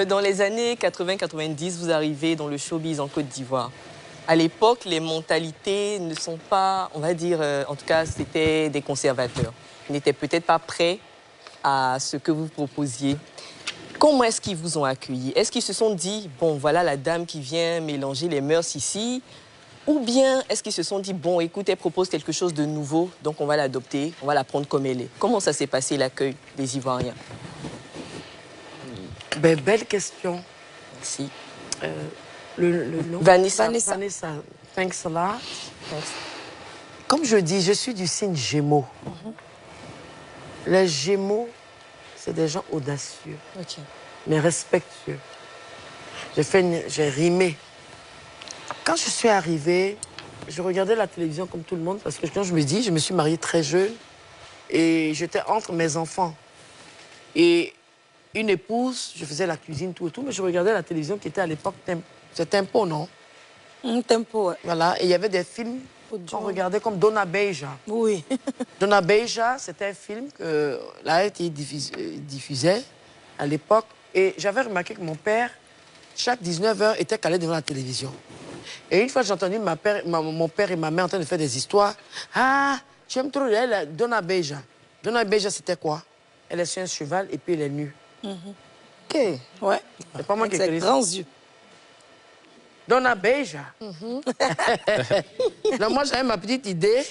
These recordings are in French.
Dans les années 80-90, vous arrivez dans le showbiz en Côte d'Ivoire. À l'époque, les mentalités ne sont pas, on va dire, en tout cas, c'était des conservateurs. Ils n'étaient peut-être pas prêts à ce que vous proposiez. Comment est-ce qu'ils vous ont accueilli? Est-ce qu'ils se sont dit, bon, voilà la dame qui vient mélanger les mœurs ici? Ou bien est-ce qu'ils se sont dit, bon, écoute, elle propose quelque chose de nouveau, donc on va l'adopter, on va la prendre comme elle est? Comment ça s'est passé, l'accueil des Ivoiriens? Ben, belle question. Merci. Le nom? Vanessa. Vanessa, thanks a lot. Comme je dis, je suis du signe Gémeaux. Les Gémeaux, c'est des gens audacieux, mais respectueux. J'ai rimé. Quand je suis arrivée, je regardais la télévision comme tout le monde, parce que quand je me dis, je me suis mariée très jeune, et j'étais entre mes enfants. Et une épouse, je faisais la cuisine, tout et tout, mais je regardais la télévision qui était à l'époque, c'est Tempo, non? Tempo, ouais. Voilà, et il y avait des films qu'on regardait comme Dona Beija. Oui. Dona Beija, c'était un film que la RTI diffusait à l'époque. Et j'avais remarqué que mon père, chaque 19h, était calé devant la télévision. Et une fois, j'ai entendu mon père et ma mère en train de faire des histoires. Ah, tu aimes trop elle, Dona Beija. Dona Beija, c'était quoi? Elle est sur un cheval et puis elle est nue. Ok, ouais. C'est pas moi qui ai écrit ça. Grands yeux. Dona Beija. Donc moi, j'avais ma petite idée.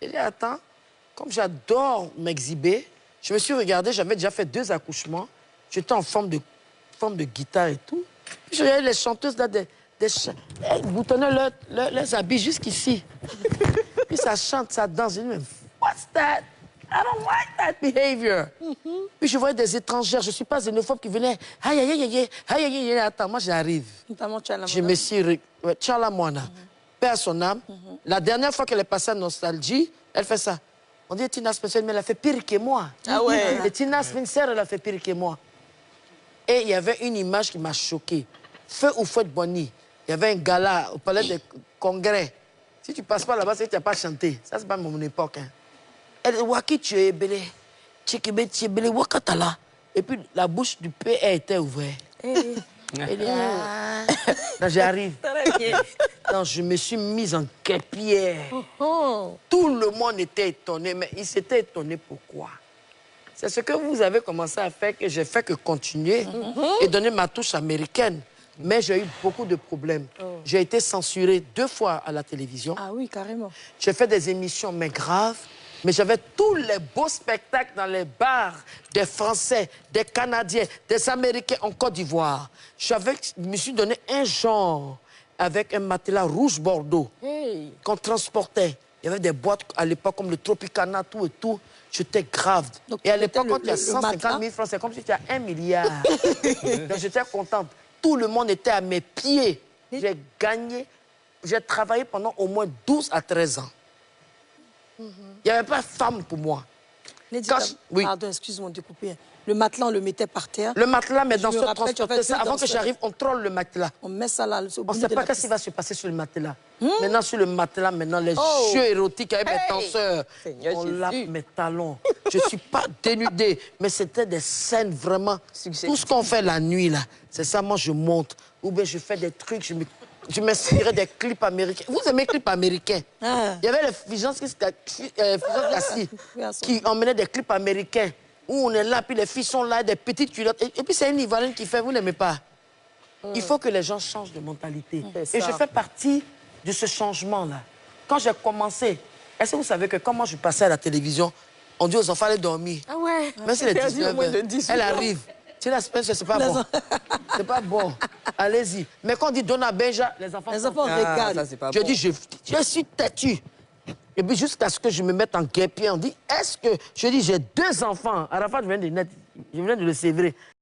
J'ai dit, attends, comme j'adore m'exhiber, je me suis regardée, j'avais déjà fait 2 accouchements. J'étais en forme de guitare et tout. Puis je regardais les chanteuses là, elles boutonnaient leurs habits jusqu'ici. Puis ça chante, ça danse. Je dis, mais what's that? I don't like that behavior. Puis je voyais des étrangères, je ne suis pas xénophobe, qui venaient. Aïe, aïe, aïe, aïe, aïe, aïe, aïe, attends, moi j'arrive. Notamment Tchala Je me suis... Tchala Moana, paix à son âme. La dernière fois qu'elle est passée à Nostalgie, elle fait ça. On dit Tina Spencer, mais elle a fait pire que moi. Ah ouais? Et Tina Spencer, elle a fait pire que moi. Et il y avait une image qui m'a choquée. Feu ou Fouette Bonny. Il y avait un gala au palais des congrès. Si tu ne passes pas là-bas, c'est que tu n'as pas chanté. Ça, c'est pas mon époque. Hein. Elle dit, Waki, tu es belé. Tchekebe, tu es belé, Wakatala. Et puis, la bouche du père était ouverte. Elle dit, non, j'arrive. Non, je me suis mise en guêpière. Tout le monde était étonné, mais il s'était étonné pourquoi. C'est ce que vous avez commencé à faire que j'ai fait que continuer et donner ma touche américaine. Mais j'ai eu beaucoup de problèmes. J'ai été censurée 2 fois à la télévision. Ah oui, carrément. J'ai fait des émissions, mais graves. Mais j'avais tous les beaux spectacles dans les bars des Français, des Canadiens, des Américains en Côte d'Ivoire. Je me suis donné un genre avec un matelas rouge bordeaux qu'on transportait. Il y avait des boîtes à l'époque comme le Tropicana, tout et tout. J'étais grave. Donc, et à l'époque, quand il y a 150 000 francs, c'est comme si tu as 1 milliard. Donc j'étais contente. Tout le monde était à mes pieds. J'ai gagné. J'ai travaillé pendant au moins 12 à 13 ans. Il n'y avait pas de femme pour moi. Oui. Pardon, excuse-moi de couper. Le matelas, on le mettait par terre. Le matelas, mais dans ce transporteur, avant que j'arrive, on troll le matelas. On met ça là. On ne sait pas ce qui va se passer sur le matelas. Maintenant, sur le matelas, les jeux érotiques avec mes danseurs. On lave mes talons. Je ne suis pas dénudée, mais c'était des scènes vraiment... Tout ce qu'on fait la nuit, là, c'est ça, moi, je monte. Ou bien je fais des trucs, je m'inspirais des clips américains. Vous aimez les clips américains? Il y avait les Fulgence Cassis qui emmenaient des clips américains où on est là, puis les filles sont là, des petites culottes. Et puis c'est une Ivoirienne qui fait, vous n'aimez pas? Il faut que les gens changent de mentalité. Et je fais partie de ce changement-là. Quand j'ai commencé, est-ce que vous savez que quand moi je passais à la télévision, on dit aux enfants, allez dormir. Ah ouais? Même si elle est 19h, elle arrive. Si la Spencer, c'est pas bon. C'est pas bon. Allez-y. Mais quand on dit Dona Beija, les enfants regardent. Je dis, je suis têtu. Et puis jusqu'à ce que je me mette en guêpier, on dit, est-ce que... Je dis, j'ai 2 enfants. À la fin, je viens de le sévrer.